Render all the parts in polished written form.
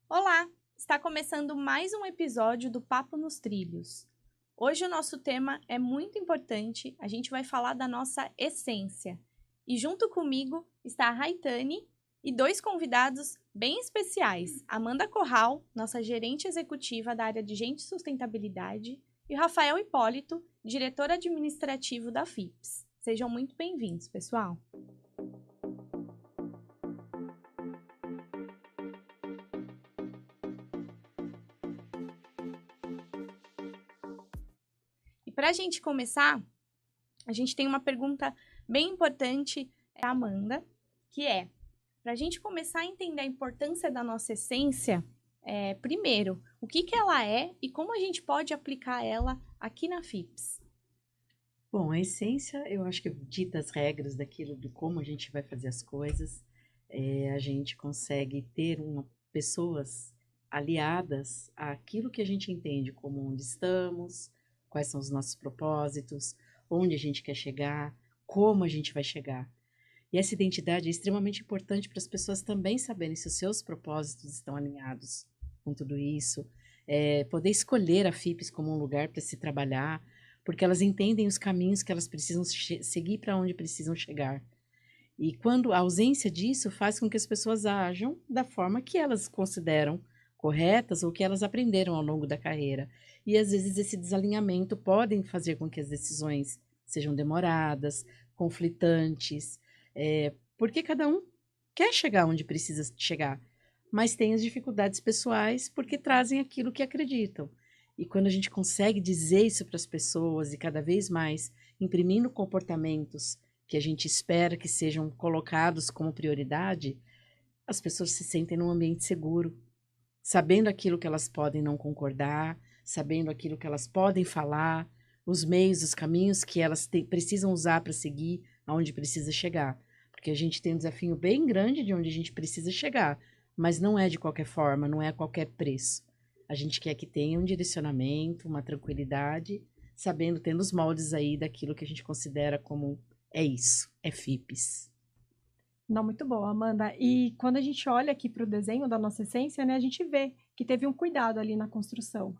Olá! Está começando mais um episódio do Papo nos Trilhos. Hoje o nosso tema é muito importante, a gente vai falar da nossa essência. E junto comigo está a Raitane e dois convidados bem especiais, Amanda Corral, nossa gerente executiva da área de Gente e Sustentabilidade, e o Rafael Hipólito, diretor administrativo da FIPS. Sejam muito bem-vindos, pessoal! E para a gente começar, a gente tem uma pergunta bem importante da Amanda, que é, para a gente começar a entender a importância da nossa essência, primeiro, o que ela é e como a gente pode aplicar ela aqui na FIPS. Bom, a essência, eu acho que dita as regras daquilo, de como a gente vai fazer as coisas, a gente consegue ter pessoas aliadas àquilo que a gente entende como onde estamos, quais são os nossos propósitos, onde a gente quer chegar, como a gente vai chegar. E essa identidade é extremamente importante para as pessoas também saberem se os seus propósitos estão alinhados com tudo isso, poder escolher a FIPS como um lugar para se trabalhar, porque elas entendem os caminhos que elas precisam seguir para onde precisam chegar. E quando a ausência disso faz com que as pessoas ajam da forma que elas consideram corretas ou que elas aprenderam ao longo da carreira. E às vezes esse desalinhamento pode fazer com que as decisões sejam demoradas, conflitantes, porque cada um quer chegar onde precisa chegar, mas tem as dificuldades pessoais porque trazem aquilo que acreditam. E quando a gente consegue dizer isso para as pessoas e cada vez mais imprimindo comportamentos que a gente espera que sejam colocados como prioridade, as pessoas se sentem num ambiente seguro, sabendo aquilo que elas podem não concordar, sabendo aquilo que elas podem falar, os meios, os caminhos que elas precisam usar para seguir aonde precisa chegar. Porque a gente tem um desafio bem grande de onde a gente precisa chegar, mas não é de qualquer forma, não é a qualquer preço. A gente quer que tenha um direcionamento, uma tranquilidade, sabendo, tendo os moldes aí daquilo que a gente considera como é isso, é FIPS. Não, muito bom, Amanda. E quando a gente olha aqui para o desenho da nossa essência, né, a gente vê que teve um cuidado ali na construção.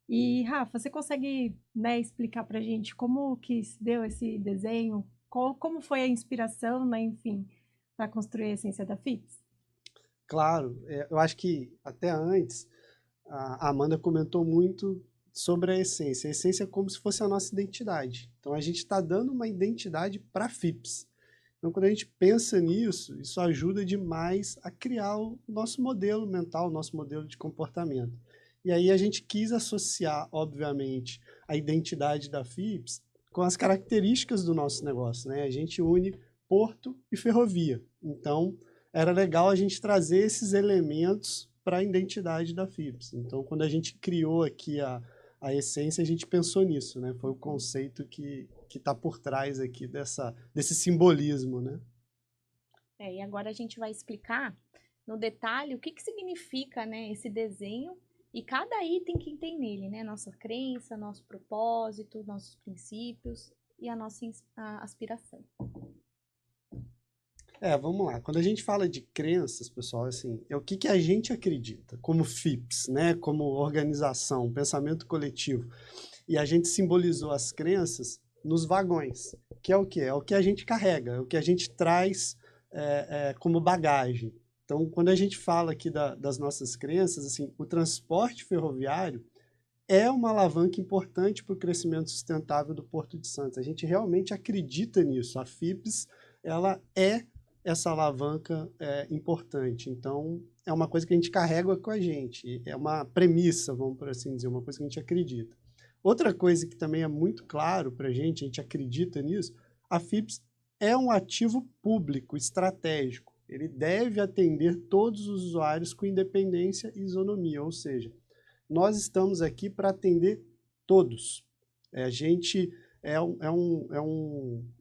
E, Rafa, você consegue, né, explicar para a gente como que se deu esse desenho, como foi a inspiração, né, enfim, para construir a essência da FIPS? Claro, eu acho que até antes a Amanda comentou muito sobre a essência. A essência é como se fosse a nossa identidade. Então a gente está dando uma identidade para a FIPS. Então quando a gente pensa nisso, isso ajuda demais a criar o nosso modelo mental, o nosso modelo de comportamento. E aí a gente quis associar, obviamente, a identidade da FIPS com as características do nosso negócio, né? A gente une porto e ferrovia. Então era legal a gente trazer esses elementos para a identidade da FIPS. Então, quando a gente criou aqui a essência, a gente pensou nisso, né? Foi o conceito que está por trás aqui desse simbolismo, né? E agora a gente vai explicar no detalhe o que significa, né, esse desenho e cada item que tem nele, né? Nossa crença, nosso propósito, nossos princípios e a nossa aspiração. Vamos lá. Quando a gente fala de crenças, pessoal, assim, é o que a gente acredita, como FIPS, né? Como organização, pensamento coletivo. E a gente simbolizou as crenças nos vagões, que é o quê? É o que a gente carrega, é o que a gente traz como bagagem. Então, quando a gente fala aqui das nossas crenças, assim, o transporte ferroviário é uma alavanca importante para o crescimento sustentável do Porto de Santos. A gente realmente acredita nisso. A FIPS, ela é essa alavanca importante. Então, é uma coisa que a gente carrega com a gente. É uma premissa, vamos por assim dizer, uma coisa que a gente acredita. Outra coisa que também é muito claro para a gente acredita nisso, a FIPS é um ativo público, estratégico. Ele deve atender todos os usuários com independência e isonomia, ou seja, nós estamos aqui para atender todos. A gente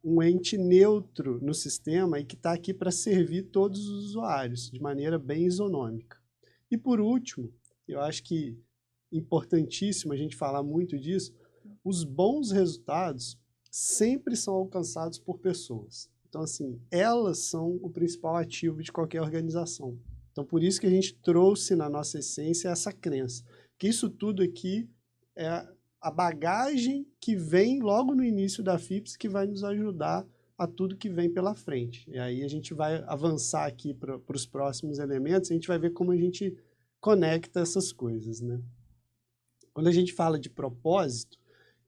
um ente neutro no sistema e que está aqui para servir todos os usuários de maneira bem isonômica. E por último, eu acho que importantíssimo a gente falar muito disso, os bons resultados sempre são alcançados por pessoas. Então, assim, elas são o principal ativo de qualquer organização. Então, por isso que a gente trouxe na nossa essência essa crença. Que isso tudo aqui é a bagagem que vem logo no início da FIPS que vai nos ajudar a tudo que vem pela frente. E aí a gente vai avançar aqui para os próximos elementos, a gente vai ver como a gente conecta essas coisas, né? Quando a gente fala de propósito,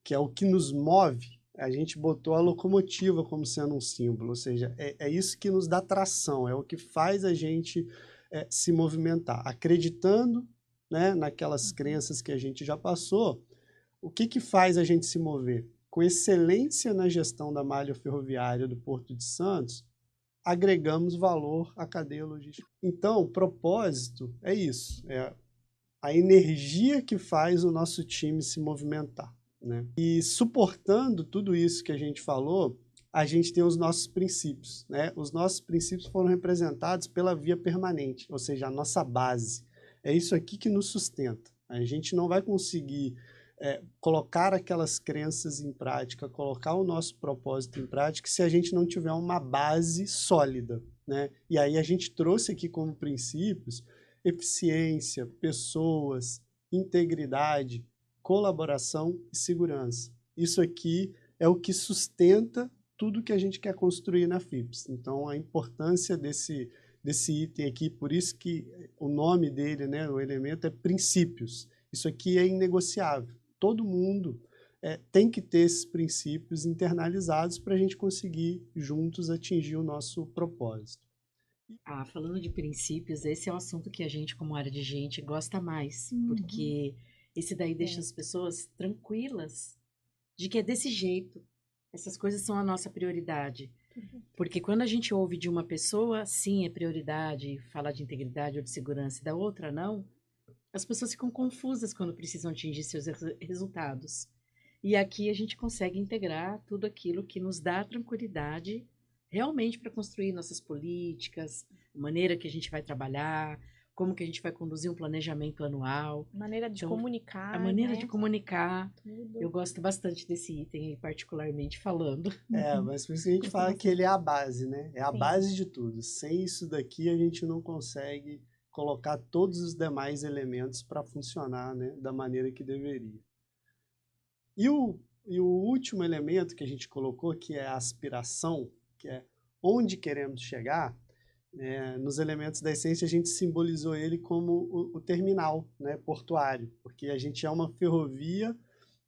que é o que nos move, a gente botou a locomotiva como sendo um símbolo, ou seja, é isso que nos dá tração, é o que faz a gente se movimentar, acreditando, né, naquelas crenças que a gente já passou. O que faz a gente se mover? Com excelência na gestão da malha ferroviária do Porto de Santos, agregamos valor à cadeia logística. Então, o propósito é isso, é a energia que faz o nosso time se movimentar, né? E suportando tudo isso que a gente falou, a gente tem os nossos princípios, né? Os nossos princípios foram representados pela via permanente, ou seja, a nossa base. É isso aqui que nos sustenta. A gente não vai conseguir colocar aquelas crenças em prática, colocar o nosso propósito em prática, se a gente não tiver uma base sólida, né? E aí a gente trouxe aqui como princípios eficiência, pessoas, integridade, colaboração e segurança. Isso aqui é o que sustenta tudo que a gente quer construir na FIPS. Então, a importância desse item aqui, por isso que o nome dele, né, o elemento é princípios. Isso aqui é inegociável. Todo mundo tem que ter esses princípios internalizados para a gente conseguir juntos atingir o nosso propósito. Falando de princípios, esse é o assunto que a gente, como área de gente, gosta mais, porque esse daí deixa as pessoas tranquilas de que é desse jeito. Essas coisas são a nossa prioridade. Porque quando a gente ouve de uma pessoa, sim, é prioridade, falar de integridade ou de segurança, e da outra não, as pessoas ficam confusas quando precisam atingir seus resultados. E aqui a gente consegue integrar tudo aquilo que nos dá tranquilidade realmente para construir nossas políticas, a maneira que a gente vai trabalhar, como que a gente vai conduzir um planejamento anual. Maneira de comunicar. A maneira, né? de comunicar. Tudo. Eu gosto bastante desse item aí, particularmente falando. Mas por isso que a gente fala que ele é a base, né? É a Sim. base de tudo. Sem isso daqui, a gente não consegue colocar todos os demais elementos para funcionar, né, da maneira que deveria. E o último elemento que a gente colocou, que é a aspiração, que é onde queremos chegar, nos elementos da essência a gente simbolizou ele como o terminal, né, portuário, porque a gente é uma ferrovia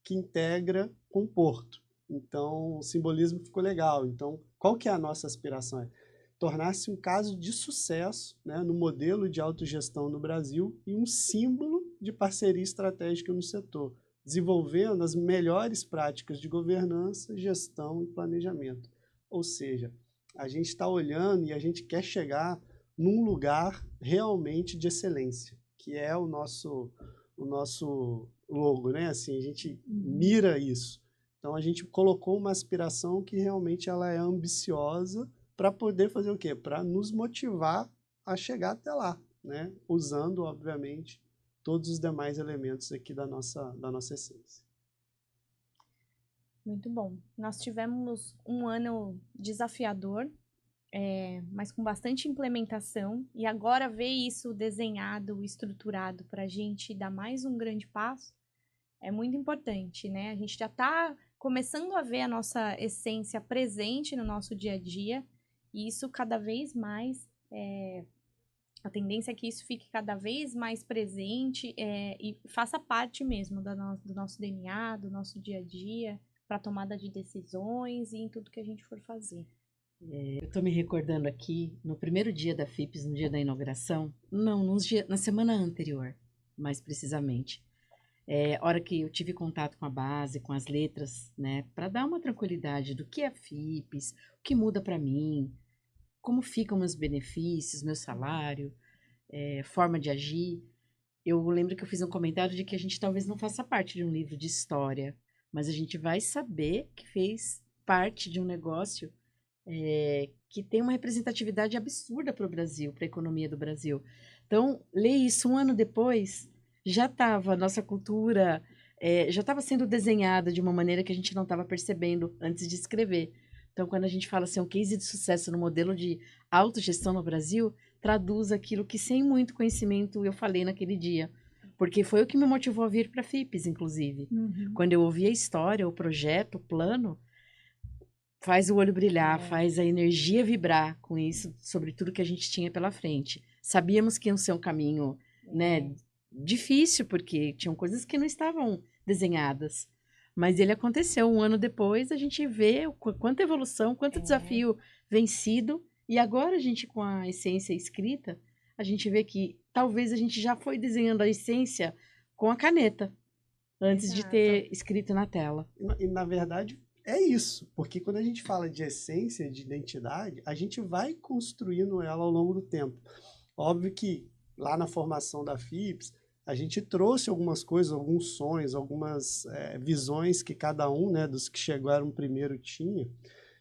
que integra com o porto. Então, o simbolismo ficou legal. Então, qual que é a nossa aspiração? Tornar-se um caso de sucesso, né, no modelo de autogestão no Brasil e um símbolo de parceria estratégica no setor, desenvolvendo as melhores práticas de governança, gestão e planejamento. Ou seja, a gente está olhando e a gente quer chegar num lugar realmente de excelência, que é o nosso logo, né? Assim, a gente mira isso. Então, a gente colocou uma aspiração que realmente ela é ambiciosa para poder fazer o quê? Para nos motivar a chegar até lá, né? Usando, obviamente, todos os demais elementos aqui da nossa essência. Muito bom. Nós tivemos um ano desafiador, mas com bastante implementação. E agora ver isso desenhado, estruturado para a gente dar mais um grande passo é muito importante, né? A gente já está começando a ver a nossa essência presente no nosso dia a dia. E isso cada vez mais, a tendência é que isso fique cada vez mais presente e faça parte mesmo do nosso DNA, do nosso dia a dia, para tomada de decisões e em tudo que a gente for fazer. Eu estou me recordando aqui, no primeiro dia da FIPS, no dia da inauguração, não, na semana anterior, mais precisamente, hora que eu tive contato com a base, com as letras, né, para dar uma tranquilidade do que é a FIPS, o que muda para mim, como ficam meus benefícios, meu salário, forma de agir. Eu lembro que eu fiz um comentário de que a gente talvez não faça parte de um livro de história, mas a gente vai saber que fez parte de um negócio que tem uma representatividade absurda para o Brasil, para a economia do Brasil. Então, ler isso um ano depois, já estava, a nossa cultura já estava sendo desenhada de uma maneira que a gente não estava percebendo antes de escrever. Então, quando a gente fala assim, um case de sucesso no modelo de autogestão no Brasil, traduz aquilo que sem muito conhecimento eu falei naquele dia. Porque foi o que me motivou a vir para a FIPS, inclusive. Quando eu ouvi a história, o projeto, o plano, faz o olho brilhar, faz a energia vibrar com isso, sobre tudo que a gente tinha pela frente. Sabíamos que ia ser um caminho, né, difícil, porque tinham coisas que não estavam desenhadas. Mas ele aconteceu 1 ano depois, a gente vê quanta evolução, quanto desafio vencido. E agora a gente, com a essência escrita, a gente vê que talvez a gente já foi desenhando a essência com a caneta, antes de ter escrito na tela. E, na verdade, é isso. Porque quando a gente fala de essência, de identidade, a gente vai construindo ela ao longo do tempo. Óbvio que lá na formação da FIPS, a gente trouxe algumas coisas, alguns sonhos, algumas visões que cada um, né, dos que chegaram primeiro tinha.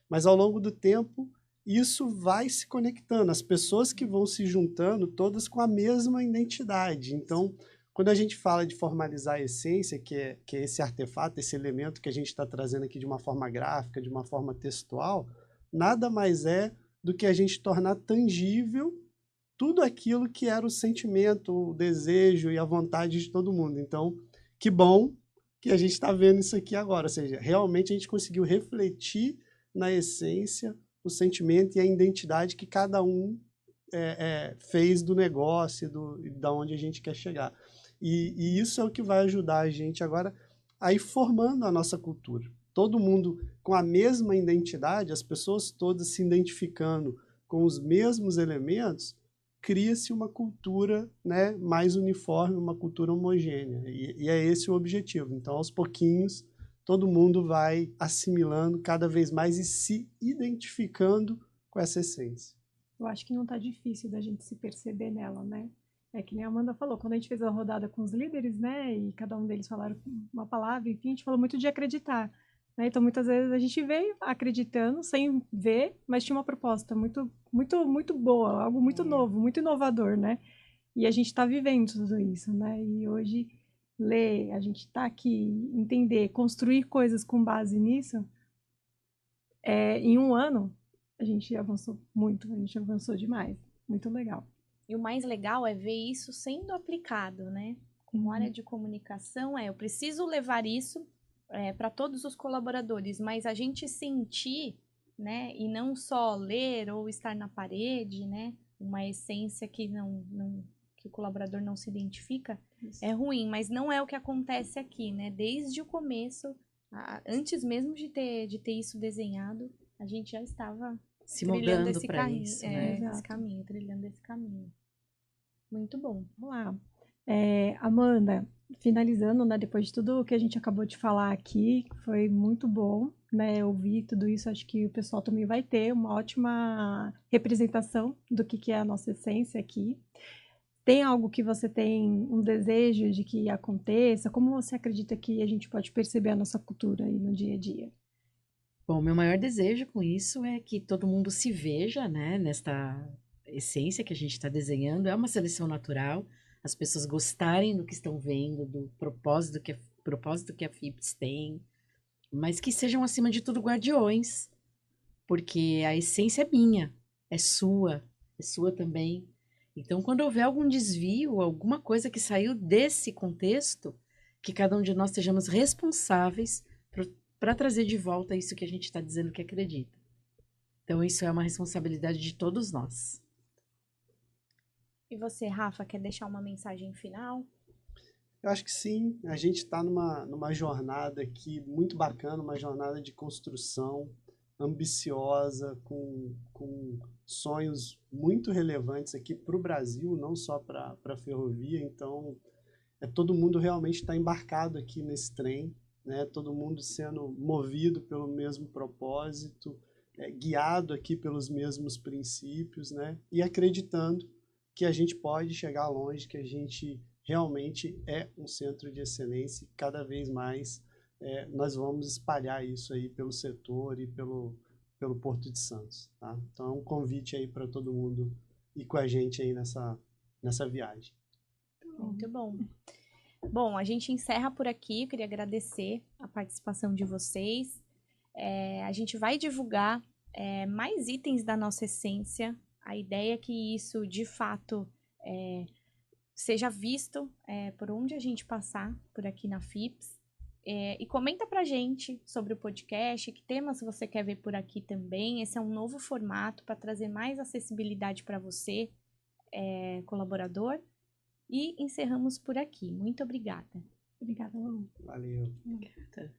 Mas ao longo do tempo, isso vai se conectando. As pessoas que vão se juntando, todas com a mesma identidade. Então, quando a gente fala de formalizar a essência, que é esse artefato, esse elemento que a gente está trazendo aqui de uma forma gráfica, de uma forma textual, nada mais é do que a gente tornar tangível tudo aquilo que era o sentimento, o desejo e a vontade de todo mundo. Então, que bom que a gente está vendo isso aqui agora. Ou seja, realmente a gente conseguiu refletir na essência o sentimento e a identidade que cada um fez do negócio e da onde a gente quer chegar. E isso é o que vai ajudar a gente agora a ir formando a nossa cultura. Todo mundo com a mesma identidade, as pessoas todas se identificando com os mesmos elementos, cria-se uma cultura, né, mais uniforme, uma cultura homogênea. E é esse o objetivo. Então, aos pouquinhos, todo mundo vai assimilando cada vez mais e se identificando com essa essência. Eu acho que não está difícil da gente se perceber nela, né? É que nem a Amanda falou, quando a gente fez a rodada com os líderes, né, e cada um deles falaram uma palavra, enfim, a gente falou muito de acreditar. Né? Então, muitas vezes a gente veio acreditando, sem ver, mas tinha uma proposta muito, muito, muito boa, algo muito novo, muito inovador, né? E a gente está vivendo tudo isso, né? E hoje, ler, a gente está aqui, entender, construir coisas com base nisso, em 1 ano, a gente avançou muito, a gente avançou demais. Muito legal. E o mais legal é ver isso sendo aplicado, né? Como área de comunicação, eu preciso levar isso para todos os colaboradores, mas a gente sentir, né, e não só ler ou estar na parede, né, uma essência que que o colaborador não se identifica, é ruim, mas não é o que acontece aqui, né? Desde o começo, antes mesmo de ter isso desenhado, a gente já estava se trilhando moldando esse para caminho, isso, né? esse caminho, trilhando esse caminho. Muito bom. Vamos lá. Amanda, finalizando, né, depois de tudo que a gente acabou de falar aqui, foi muito bom, né, ouvir tudo isso, acho que o pessoal também vai ter uma ótima representação do que é a nossa essência aqui. Tem algo que você tem um desejo de que aconteça? Como você acredita que a gente pode perceber a nossa cultura aí no dia a dia? Bom, meu maior desejo com isso é que todo mundo se veja, né, nesta essência que a gente está desenhando. É uma seleção natural, as pessoas gostarem do que estão vendo, do propósito que a FIPS tem, mas que sejam, acima de tudo, guardiões, porque a essência é minha, é sua também. Então, quando houver algum desvio, alguma coisa que saiu desse contexto, que cada um de nós sejamos responsáveis para trazer de volta isso que a gente está dizendo que acredita. Então, isso é uma responsabilidade de todos nós. E você, Rafa, quer deixar uma mensagem final? Eu acho que sim. A gente está numa jornada aqui muito bacana, uma jornada de construção ambiciosa, com sonhos muito relevantes aqui para o Brasil, não só para a ferrovia. Então, todo mundo realmente está embarcado aqui nesse trem, né? Todo mundo sendo movido pelo mesmo propósito, guiado aqui pelos mesmos princípios, né? E acreditando que a gente pode chegar longe, que a gente realmente é um centro de excelência e cada vez mais nós vamos espalhar isso aí pelo setor e pelo Porto de Santos, tá? Então é um convite aí para todo mundo ir com a gente aí nessa viagem. Muito bom. Bom, a gente encerra por aqui. Eu queria agradecer a participação de vocês. A gente vai divulgar mais itens da nossa essência A ideia é que isso, de fato, seja visto por onde a gente passar por aqui na FIPS. E comenta pra gente sobre o podcast, que temas você quer ver por aqui também. Esse é um novo formato para trazer mais acessibilidade para você, colaborador. E encerramos por aqui. Muito obrigada. Obrigada, Lu. Valeu. Obrigada.